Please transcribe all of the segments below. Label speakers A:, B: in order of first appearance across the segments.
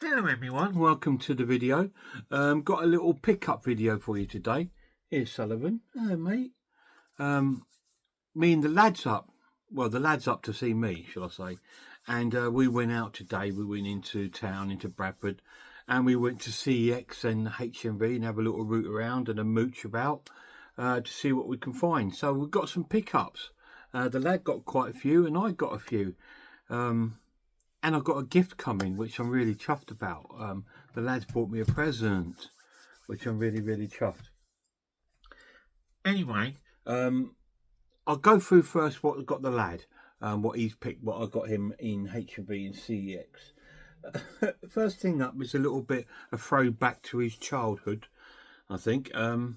A: Hello everyone, welcome to the video. Got a little pickup video for you today. Here's Sullivan. Hello mate. Me and the lads up. Well, the lads up to see me, shall I say. And we went out today. We went into town, into Bradford. And we went to CEX and HMV and have a little route around and a mooch about to see what we can find. So we've got some pickups. The lad got quite a few and I got a few. And I've got a gift coming, which I'm really chuffed about. The lads bought me a present, which I'm really, really chuffed. Anyway, I'll go through first what I got the lad, what he's picked, what I got him in HMV and CEX. First thing up is a little bit a throwback to his childhood, I think. Or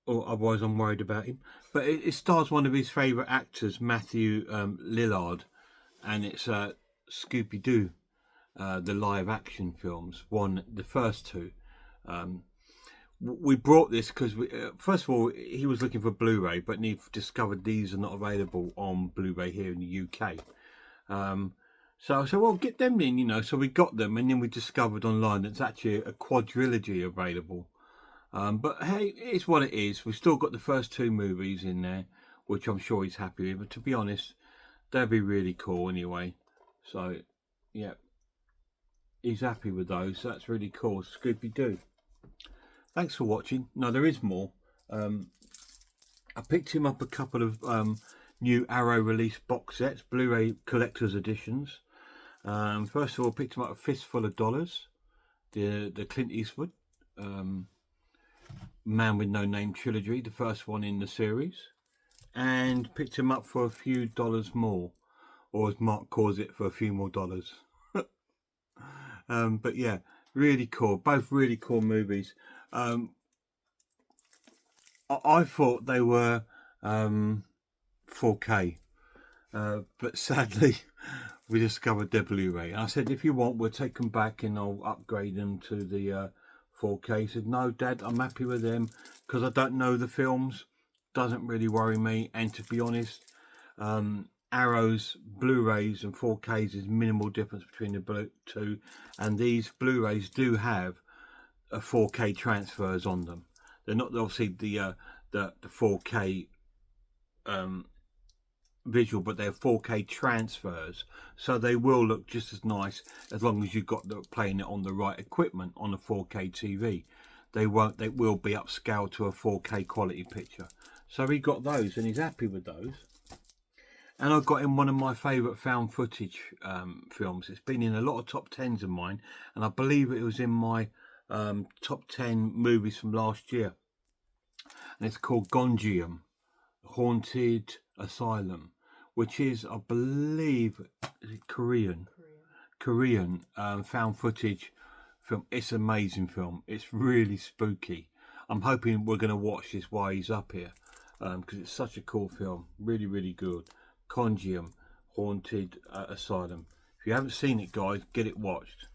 A: otherwise I'm worried about him. But it stars one of his favourite actors, Matthew Lillard, and it's Scooby-Doo, the live action films, the first two. We brought this because first of all, he was looking for Blu-ray, but he discovered these are not available on Blu-ray here in the UK. So I said, well, get them in, so we got them, and then we discovered online that it's actually a quadrilogy available. But hey, it's what it is. We've still got the first two movies in there, which I'm sure he's happy with, but to be honest, they'd be really cool anyway. So, yeah, he's happy with those. So that's really cool. Scooby-Doo. Thanks for watching. No, there is more. I picked him up a couple of new Arrow release box sets, Blu-ray collector's editions. First of all, picked him up a Fistful of Dollars, the Clint Eastwood Man with No Name trilogy, the first one in the series, and picked him up for a few dollars more. Or as Mark calls it, for a few more dollars. But yeah, really cool. Both really cool movies. I thought they were 4K. But sadly, we discovered they're Blu-ray. I said, if you want, we'll take them back and I'll upgrade them to the 4K. He said, no, Dad, I'm happy with them because I don't know the films. Doesn't really worry me. And to be honest, Arrow's Blu-rays and 4Ks is minimal difference between the two, and these Blu-rays do have a 4K transfers on them. They're not obviously the 4K visual, but they're 4K transfers, so they will look just as nice as long as you've got playing it on the right equipment on a 4K TV. They will be upscaled to a 4K quality picture. So he got those and he's happy with those. And I got him one of my favourite found footage films. It's been in a lot of top 10s of mine, and I believe it was in my top 10 movies from last year. And it's called Gonjiam, Haunted Asylum, which is, I believe, Korean found footage film. It's an amazing film. It's really spooky. I'm hoping we're going to watch this while he's up here, because it's such a cool film. Really, really good. Gonjiam, Haunted Asylum. If you haven't seen it, guys, get it watched.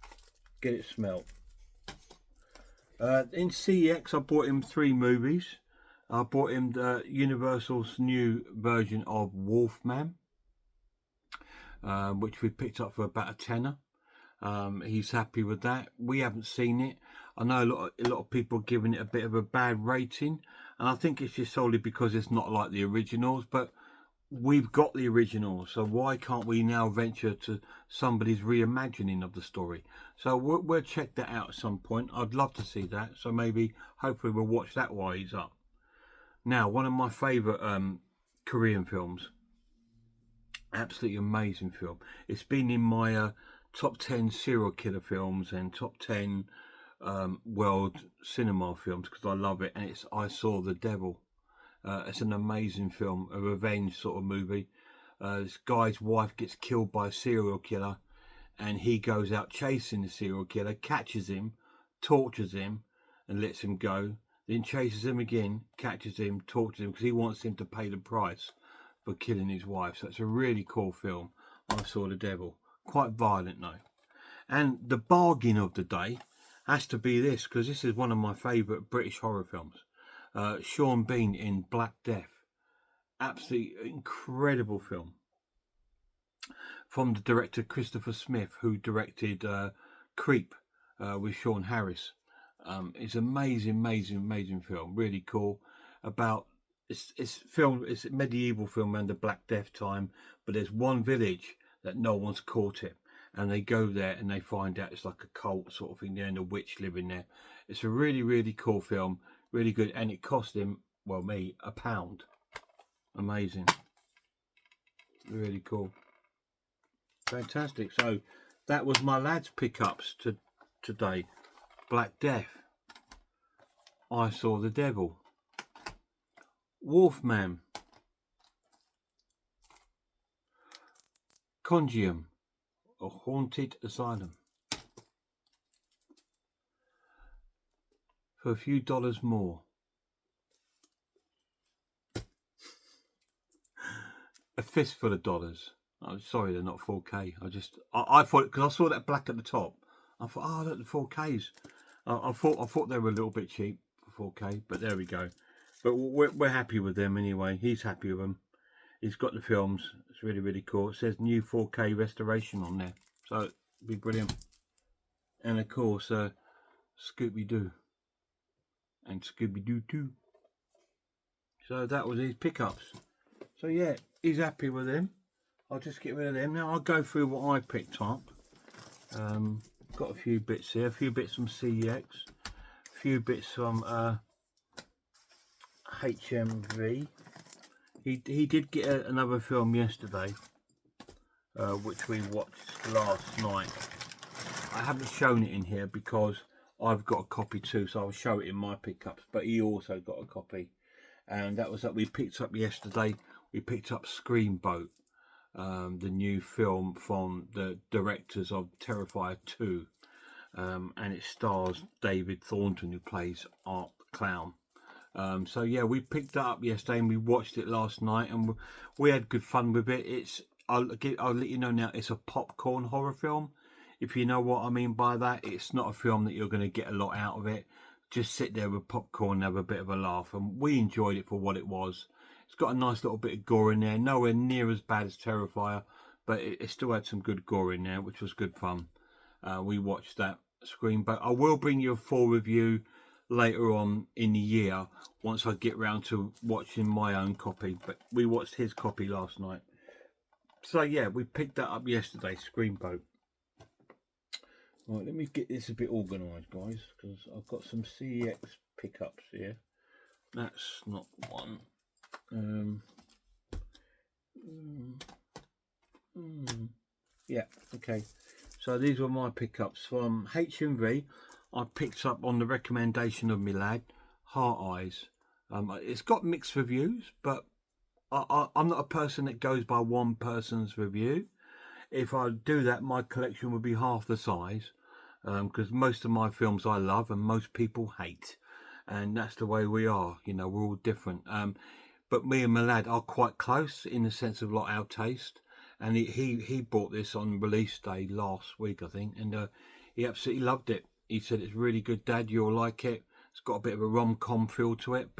A: Get it smelt. In CEX, I bought him 3 movies. I bought him Universal's new version of Wolfman, which we picked up for about a tenner. He's happy with that. We haven't seen it. I know a lot of people are giving it a bit of a bad rating, and I think it's just solely because it's not like the originals, but we've got the original, so why can't we now venture to somebody's reimagining of the story? So we'll check that out at some point. I'd love to see that, so maybe hopefully we'll watch that while he's up. Now, one of my favourite Korean films, absolutely amazing film. It's been in my top 10 serial killer films and top 10 world cinema films because I love it, and it's I Saw the Devil. It's an amazing film, a revenge sort of movie. This guy's wife gets killed by a serial killer, and he goes out chasing the serial killer, catches him, tortures him, and lets him go. Then chases him again, catches him, tortures him, because he wants him to pay the price for killing his wife. So it's a really cool film. I Saw the Devil. Quite violent though. And the bargain of the day has to be this, because this is one of my favourite British horror films. Sean Bean in Black Death. Absolutely incredible film. From the director Christopher Smith, who directed Creep with Sean Harris. It's amazing film. Really cool. About it's a medieval film around the Black Death time, but there's one village that no one's caught it, and they go there and they find out it's like a cult sort of thing there, and a witch living there. It's a really cool film, really good, and it cost him, well, me, £1. Amazing, really cool, fantastic. So that was my lads' pickups today. Black Death, I Saw the Devil, Wolfman, Congium, A Haunted Asylum. For a few dollars more. A fistful of dollars. I'm sorry, they're not 4K. I thought, because I saw that black at the top, I thought, oh, look, the 4Ks. I thought they were a little bit cheap for 4K, but there we go. But we're happy with them anyway. He's happy with them. He's got the films. It's really cool. It says new 4K restoration on there, so it'd be brilliant. And of course, Scooby-Doo and Scooby-Doo 2. So that was his pickups. So yeah, he's happy with them. I'll just get rid of them now. I'll go through what I picked up. Got a few bits here, a few bits from CEX, a few bits from HMV. He did get another film yesterday, which we watched last night. I haven't shown it in here because I've got a copy too, so I'll show it in my pickups, but he also got a copy, and that was that we picked up yesterday. We picked up Screamboat, the new film from the directors of Terrifier 2, and it stars David Thornton, who plays Art the Clown. So yeah, we picked that up yesterday and we watched it last night, and we had good fun with it. I'll let you know now, it's a popcorn horror film. If you know what I mean by that, it's not a film that you're going to get a lot out of it. Just sit there with popcorn and have a bit of a laugh, and we enjoyed it for what it was. It's got a nice little bit of gore in there, nowhere near as bad as Terrifier, but it still had some good gore in there, which was good fun. We watched that Screamboat. I will bring you a full review later on in the year once I get round to watching my own copy, but we watched his copy last night. So yeah, we picked that up yesterday, Screamboat. Right, let me get this a bit organised, guys, because I've got some CEX pickups here. That's not one. Yeah, okay. So these were my pickups from HMV. I picked up on the recommendation of my lad, Heart Eyes. It's got mixed reviews, but I'm not a person that goes by one person's review. If I do that, my collection would be half the size, because most of my films I love and most people hate, and that's the way we are. You know, we're all different. But me and my lad are quite close in the sense of like our taste, and he bought this on release day last week, I think, and he absolutely loved it. He said, it's really good, Dad, you'll like it. It's got a bit of a rom-com feel to it,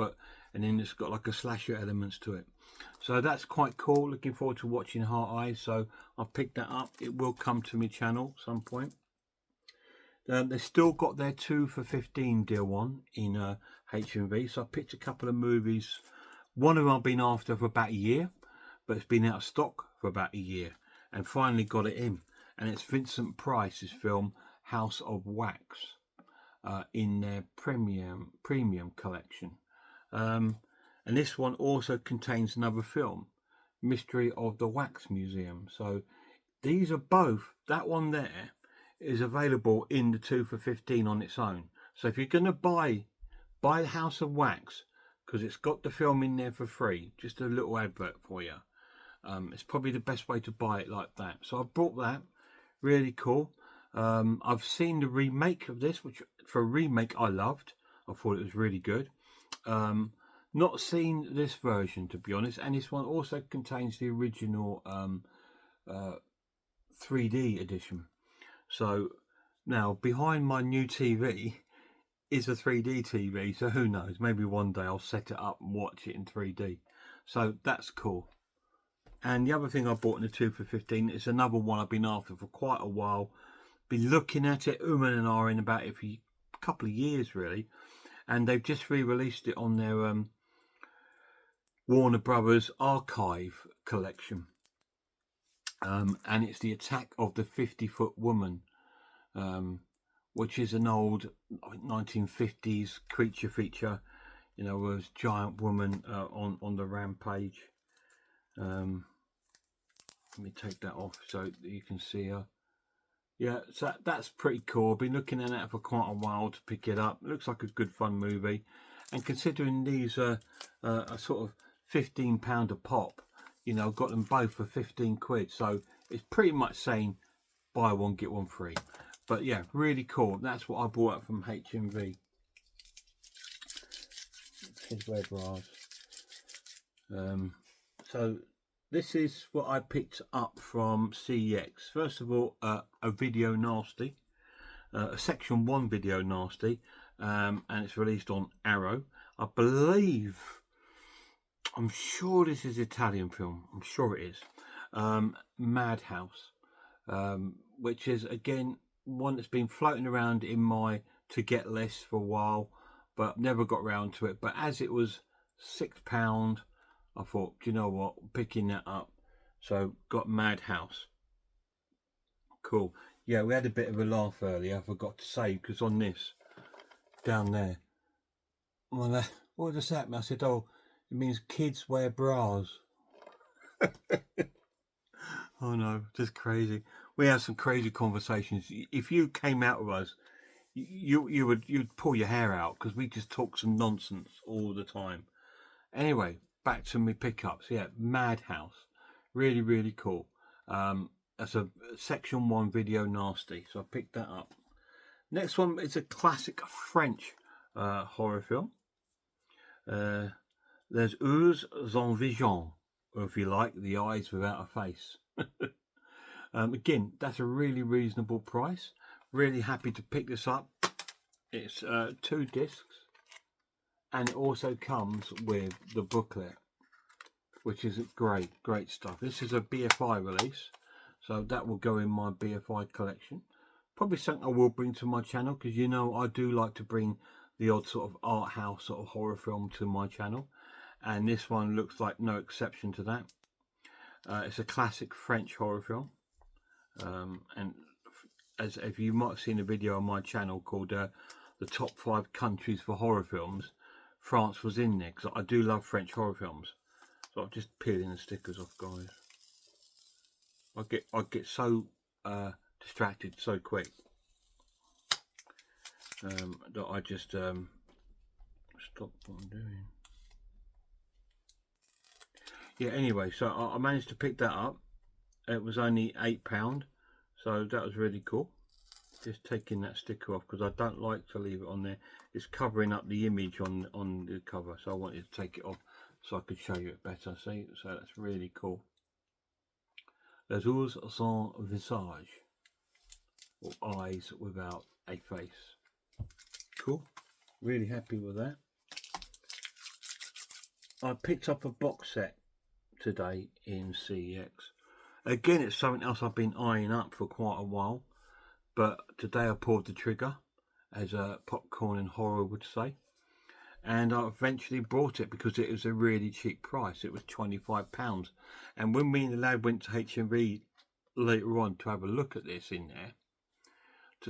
A: and then it's got like a slasher elements to it. So that's quite cool. Looking forward to watching Heart Eyes. So I picked that up. It will come to my channel at some point. They've still got their 2 for $15 deal on in HMV. So I picked a couple of movies. One of them I've been after for about a year, but it's been out of stock for about a year, and finally got it in. And it's Vincent Price's film House of Wax, in their premium collection. And this one also contains another film, Mystery of the Wax Museum. So these are both, that one there is available in the 2 for $15 on its own. So if you're going to buy House of Wax, because it's got the film in there for free, just a little advert for you, it's probably the best way to buy it like that. So I bought that, really cool. I've seen the remake of this, which for a remake I loved. I thought it was really good. Not seen this version, to be honest, and this one also contains the original 3D edition. So now behind my new TV is a 3D TV, so who knows, maybe one day I'll set it up and watch it in 3D. So that's cool. And the other thing I bought in the 2 for $15 is another one I've been after for quite a while, been looking at it. Uman and I are in about it for a couple of years, really. And they've just re-released it on their Warner Brothers Archive collection. And it's The Attack of the 50-Foot Woman, which is an old 1950s creature feature, you know, with a giant woman on the rampage. Let me take that off so that you can see her. Yeah, so that's pretty cool. I've been looking at that for quite a while to pick it up. It looks like a good fun movie. And considering these are sort of £15 a pop, you know, I've got them both for 15 quid. So it's pretty much saying buy one, get one free. But yeah, really cool. That's what I bought up from HMV. Kids wear bras. So this is what I picked up from CEX. First of all, a Video Nasty, a Section 1 Video Nasty, and it's released on Arrow. I believe, I'm sure this is Italian film. I'm sure it is. Madhouse, which is, again, one that's been floating around in my to get list for a while, but never got round to it. But as it was £6, I thought, do you know what, picking that up. So got Madhouse. Cool. Yeah, we had a bit of a laugh earlier, I forgot to say, because on this down there, well, what does that mean? I said, oh, it means kids wear bras. Oh no, just crazy. We have some crazy conversations. If you came out with us, you'd pull your hair out, because we just talk some nonsense all the time. Anyway, back to my pickups. Yeah, Madhouse, really, really cool. That's a Section 1 Video Nasty, so I picked that up. Next one is a classic French horror film. There's Yeux sans vision, or if you like, The Eyes Without a Face. Again, that's a really reasonable price. Really happy to pick this up. It's 2 discs, and it also comes with the booklet, which is great stuff. This is a BFI release, so that will go in my BFI collection. Probably something I will bring to my channel, because you know I do like to bring the odd sort of art house sort of horror film to my channel, and this one looks like no exception to that. It's a classic French horror film, and as if you might have seen a video on my channel called the top 5 countries for horror films, France was in there, because I do love French horror films. So I'm just peeling the stickers off, guys. I get so distracted so quick that I just stop what I'm doing. Yeah, anyway, so I managed to pick that up. It was only £8, so that was really cool. Just taking that sticker off, because I don't like to leave it on there. It's covering up the image on the cover, so I wanted to take it off so I could show you it better. See, so that's really cool. Les Yeux sans visage, or eyes without a face. Cool, really happy with that. I picked up a box set today in CEX. Again, it's something else I've been eyeing up for quite a while, but today I pulled the trigger, as Popcorn and Horror would say, and I eventually bought it because it was a really cheap price. It was £25, and when me and the lad went to HMV later on to have a look at this in there,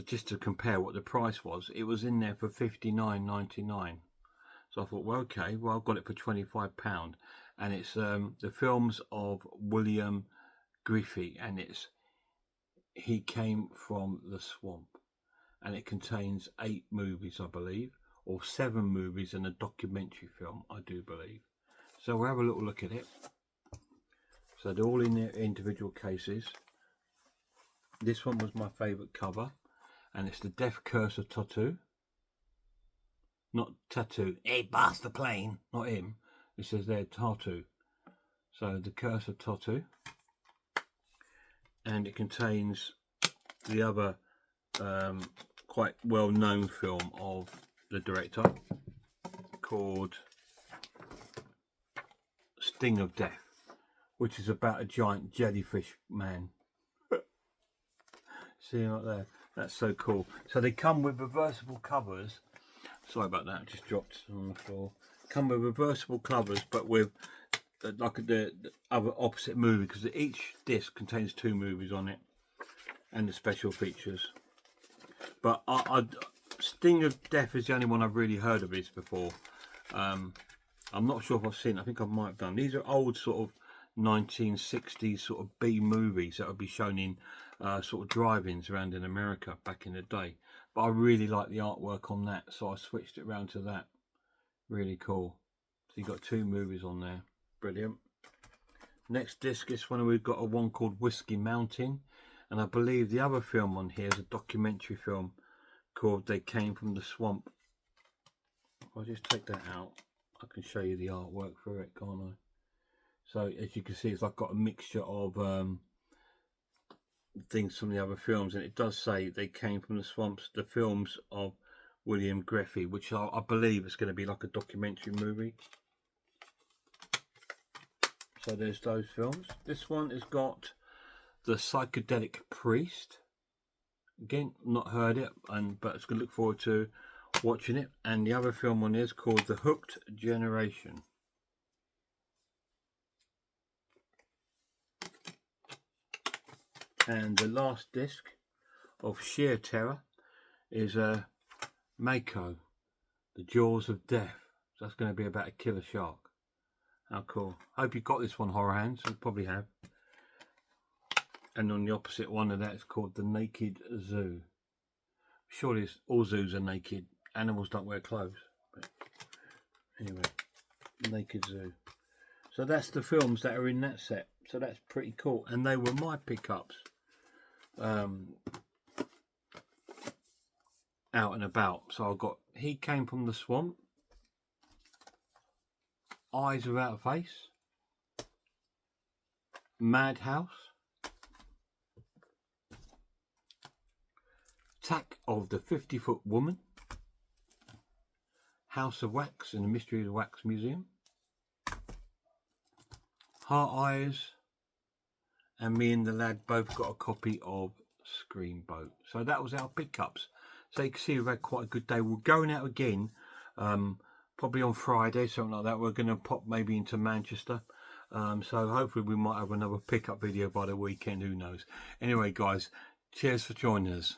A: just to compare what the price was, it was in there for £59.99. So I thought, well, okay, well, I've got it for £25, and it's the films of William Griffith, and it's He Came from the Swamp, and it contains 8 movies, I believe, or 7 movies and a documentary film, I do believe. So we'll have a little look at it. So they're all in their individual cases. This one was my favourite cover, and it's the Death Curse of Tattoo. Not Tattoo. Hey, pass the plane. Not him. It says there, Tattoo. So the Curse of Tattoo. And it contains the other quite well-known film of the director called Sting of Death, which is about a giant jellyfish man. See him up there. That's so cool. So they come with reversible covers. Sorry about that, just dropped on the floor. Come with reversible covers, but with like the other opposite movie, because each disc contains 2 movies on it and the special features. But Sting of Death is the only one I've really heard of his before. I'm not sure if I've seen it. I think I might have done. These are old sort of 1960s sort of B movies that would be shown in sort of drive-ins around in America back in the day. But I really like the artwork on that, so I switched it around to that. Really cool. So you've got 2 movies on there. Brilliant. Next disc, this one we've got one called Whiskey Mountain, and I believe the other film on here is a documentary film called They Came from the Swamp. I'll just take that out. I can show you the artwork for it, can't I? So as you can see, it's like got a mixture of things from the other films, and it does say They Came from the Swamps, the films of William Griffey, which I believe is going to be like a documentary movie. So there's those films. This one has got The Psychedelic Priest. Again, not heard it, but it's going to look forward to watching it. And the other film on is called The Hooked Generation. And the last disc of sheer terror is Mako, The Jaws of Death. So that's going to be about a killer shark. How cool. Hope you got this one, Horror Hands. You probably have. And on the opposite one of that is called The Naked Zoo. Surely all zoos are naked. Animals don't wear clothes. But anyway, Naked Zoo. So that's the films that are in that set. So that's pretty cool. And they were my pickups. Out and about. So I got He Came from the Swamp, Eyes Without a Face, Madhouse, Attack of the 50-Foot Woman, House of Wax and the Mystery of the Wax Museum, Heart Eyes, and me and the lad both got a copy of Screamboat. So that was our pickups. So you can see we've had quite a good day. We're going out again, probably on Friday, something like that. We're going to pop maybe into Manchester. So hopefully we might have another pickup video by the weekend. Who knows? Anyway, guys, cheers for joining us.